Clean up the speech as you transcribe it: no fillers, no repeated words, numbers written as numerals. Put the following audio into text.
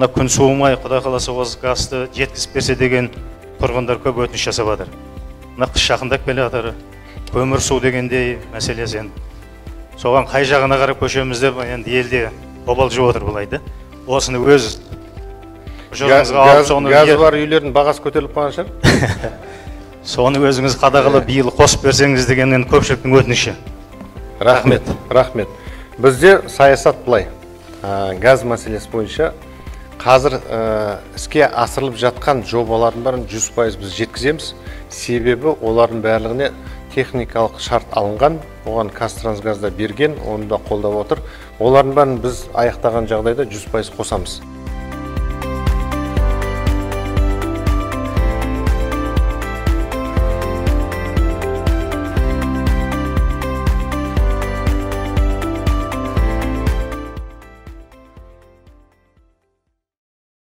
мына күн суымай, Құдай қаласа осы газды жеткізіп берсе деген тұрғындар көп өтініш жасап жатыр. Мына қыс жақындап келе жатыр. Көмір су дегендей мәселесі енді. Соған қай жағына қарап көшеміз деп енді елде қобалжып отыр былайды. Осыны өз жұрыңызға алып соны газы бар үйлердің бағасы көтеріліп қалған шығар. Соны өзіңіз қадағалап биыл қосып берсеңіз дегеннен көпшіліктің өтініші. Рахмет. Рахмет. Бізде саясат былай. Газ мәселесі бойынша қазір іске асырылып жатқан жобалардың бәрін 100% біз жеткіземіз. Себебі олардың барлығына техникалық шарт алынған, оған Қазтрансгаз да берген, оны да қолдап отыр. Олардың бәрін біз аяқтаған жағдайда 100% қосамыз.